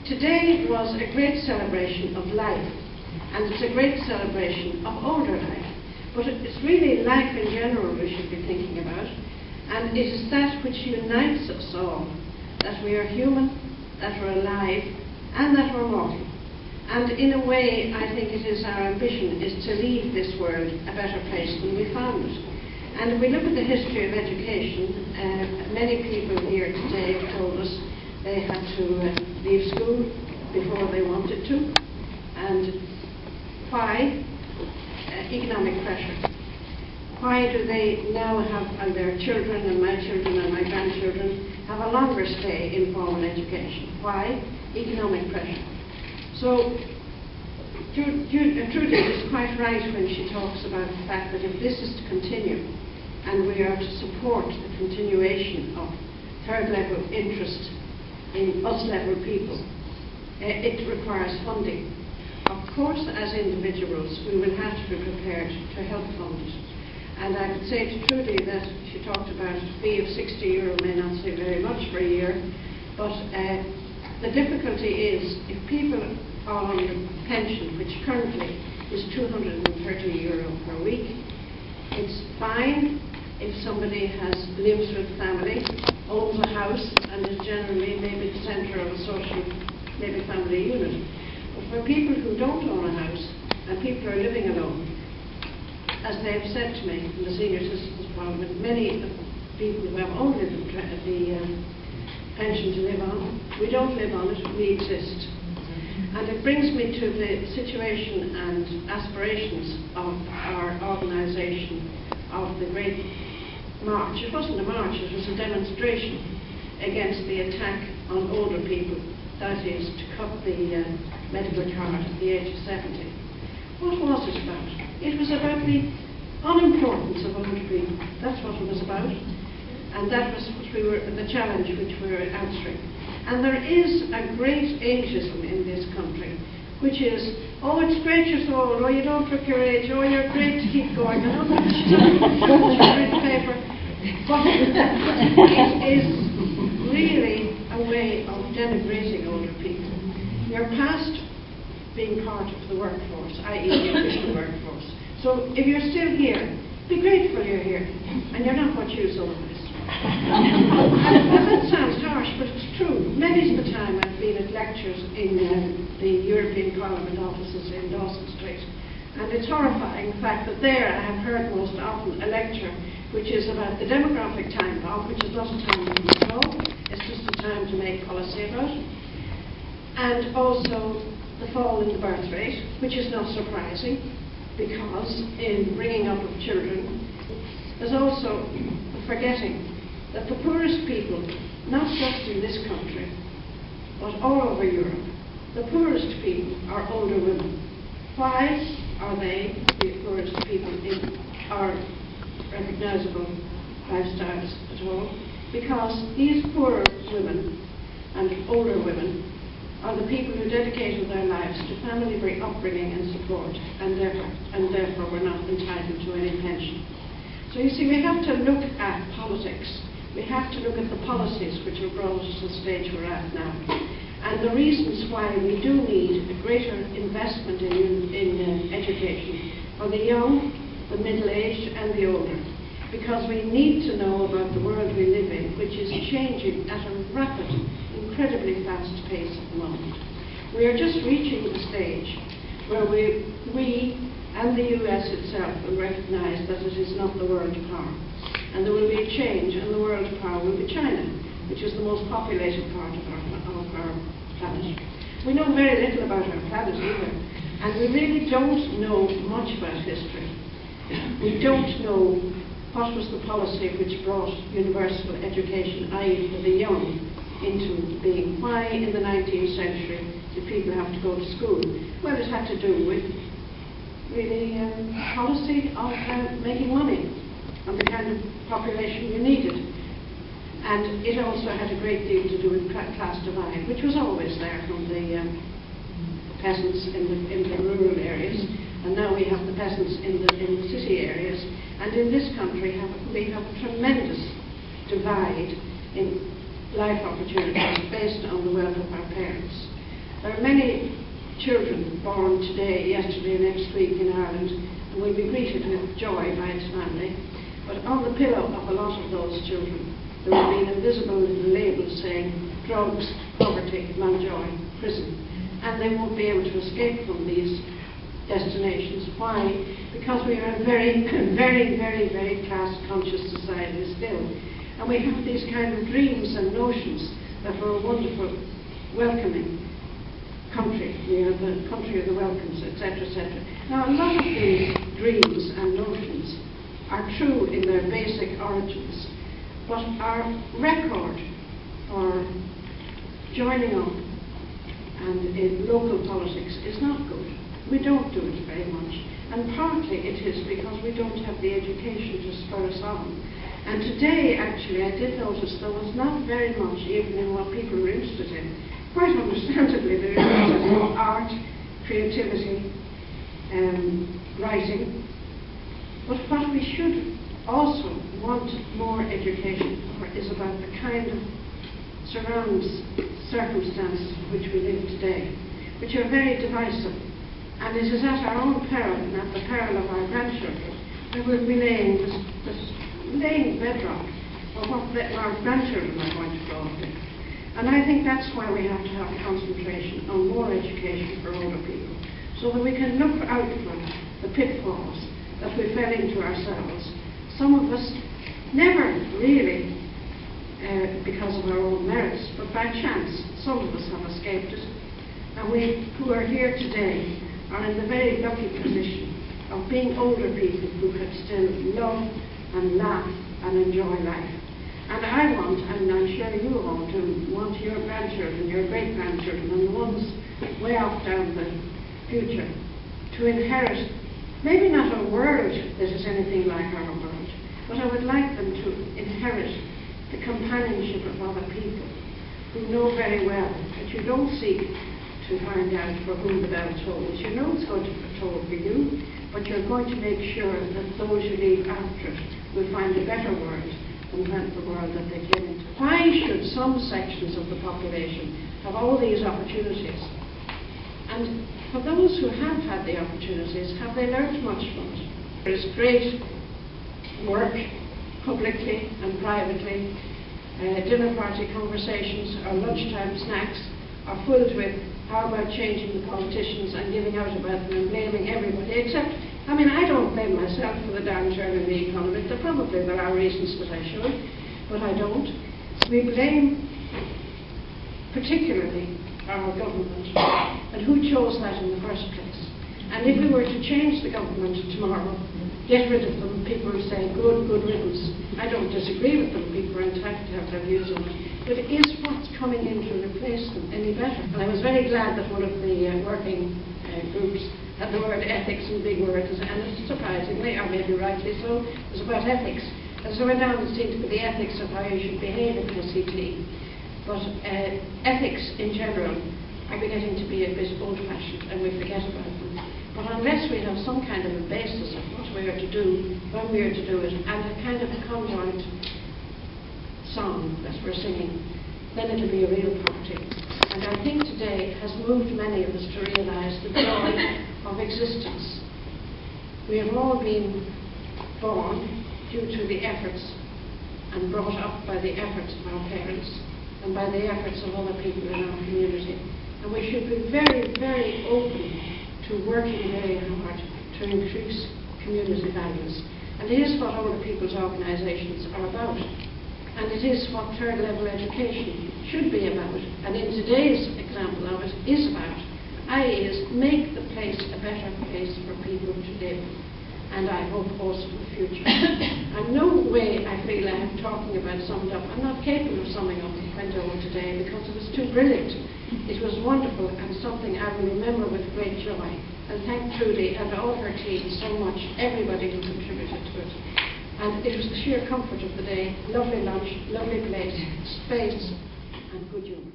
Today was a great celebration of life, and it's a great celebration of older life. But it's really life in general we should be thinking about, and it is that which unites us all, that we are human, that we're alive, and that we're mortal. And in a way, I think it is our ambition is to leave this world a better place than we found it. And if we look at the history of education, many people here today have told us they had to leave school before they wanted to. And why? Economic pressure. Why do they now have, and their children and my grandchildren, have a longer stay in formal education? Why? Economic pressure. So, Trudy is quite right when she talks about the fact that if this is to continue, and we are to support the continuation of third level interest in us level people, it requires funding. Of course, as individuals, we will have to be prepared to help fund it. And I would say to Trudy that she talked about a fee of €60 may not say very much for a year, but the difficulty is if people are on the pension, which currently is €230 per week, it's fine if somebody lives with family, owns a house, and is generally maybe the centre of a social, maybe family unit. But for people who don't own a house and people are living alone, as they have said to me in the Senior Citizens Parliament, many people who have only the pension to live on, we don't live on it, we exist. And it brings me to the situation and aspirations of our organisation of the great march. It wasn't a march, it was a demonstration against the attack on older people, that is, to cut the medical card at the age of 70. What was it about? It was about the unimportance of older people. That's what it was about. And that was the challenge which we were answering. And there is a great ageism in this country, which is, oh, it's great you're so old, oh, you don't look your age, oh, you're great to keep going, you know, read the paper. But it is really a way of denigrating older people. You're past being part of the workforce, i.e. the official workforce. So if you're still here, be grateful you're here, and you're not what you otherwise. That sounds harsh, but it's true. Many of the time I've been at lectures in the European Parliament offices in Dawson Street, and it's horrifying the fact that there I have heard most often a lecture which is about the demographic time bomb, which is not a time to control, it's just a time to make policy about, and also the fall in the birth rate, which is not surprising, because in bringing up of children, there's also forgetting that the poorest people, not just in this country, but all over Europe, the poorest people are older women. Why are they the poorest people in our recognisable lifestyles at all? Because these poorer women and older women are the people who dedicated their lives to family upbringing and support, and therefore were not entitled to any pension. So you see, we have to look at politics. We have to look at the policies which have brought us to the stage we're at now, and the reasons why we do need a greater investment in education for the young, the middle-aged, and the older. Because we need to know about the world we live in, which is changing at a rapid, incredibly fast pace at the moment. We are just reaching the stage where we and the US itself will recognise that it is not the world power. And there will be a change, and the world power will be China, which is the most populated part of our planet. We know very little about our planet either, and we really don't know much about history. We don't know what was the policy which brought universal education, i.e. for the young, into being. Why in the 19th century did people have to go to school? Well, it had to do with really policy of making money and the kind of population you needed. And it also had a great deal to do with class divide, which was always there from the peasants in the rural areas, and now we have the peasants in the city areas. And in this country we have a tremendous divide in life opportunities based on the wealth of our parents. There are many children born today, yesterday, next week in Ireland, and will be greeted with joy by its family. But on the pillow of a lot of those children, there will be an invisible little label saying drugs, poverty, Mountjoy, prison. And they won't be able to escape from these destinations. Why? Because we are a very, very, very, very class-conscious society still. And we have these kind of dreams and notions that we're a wonderful, welcoming country. We are the country of the welcomes, etc., etc. Now, a lot of these dreams and notions are true in their basic origins, but our record for joining up and in local politics is not good. We don't do it very much, and partly it is because we don't have the education to spur us on. And today, actually, I did notice there was not very much even in what people were interested in. Quite understandably, they're interested in art, creativity, writing. But what we should also want more education for is about the kind of circumstances in which we live today, which are very divisive. And it is at our own peril and at the peril of our grandchildren that we'll be laying bedrock for what our grandchildren are going to grow up in. And I think that's why we have to have a concentration on more education for older people, so that we can look out for the pitfalls that we fell into ourselves. Some of us never really because of our own merits, but by chance some of us have escaped it. And we who are here today are in the very lucky position of being older people who can still love and laugh and enjoy life. And I want, and I'm sure you all do, want your grandchildren, your great-grandchildren, and the ones way off down the future, to inherit maybe not a world that is anything like our world, but I would like them to inherit the companionship of other people who know very well that you don't seek to find out for whom the bell tolls. You know it's going to toll for you, but you're going to make sure that those you leave after it will find a better world than the world that they came into. Why should some sections of the population have all these opportunities? And for those who have had the opportunities, have they learnt much from it? There is great work, publicly and privately. Dinner party conversations or lunchtime snacks are filled with how about changing the politicians and giving out about them and blaming everybody, except, I mean, I don't blame myself for the downturn in the economy. There are reasons that I should, but I don't. We blame particularly our government and who chose that in the first place. And if we were to change the government tomorrow, get rid of them, people would say, good riddance. I don't disagree with them, people are entitled to have their views on it. But is what's coming in to replace them any better? And I was very glad that one of the working groups had the word ethics in big words, and surprisingly, or maybe rightly so, it was about ethics. And so I went down and seemed to be the ethics of how you should behave in the CT. But ethics in general are beginning to be a bit old-fashioned, and we forget about them. But unless we have some kind of a basis of what we are to do, when we are to do it, and a kind of conjoint song that we're singing, then it'll be a real party. And I think today has moved many of us to realise the joy of existence. We have all been born due to the efforts and brought up by the efforts of our parents and by the efforts of other people in our community. And we should be very, very open to working very hard to increase community values. And it is what older people's organisations are about. And it is what third level education should be about. And in today's example of it is about, i.e. is make the place a better place for people to live. And I hope also for the future. And no way I feel I am talking about summed up. I'm not capable of summing up what went over today because it was too brilliant. It was wonderful and something I will remember with great joy. And thank Trudy and all her team so much, everybody who contributed to it. And it was the sheer comfort of the day, lovely lunch, lovely place, space, and good humour.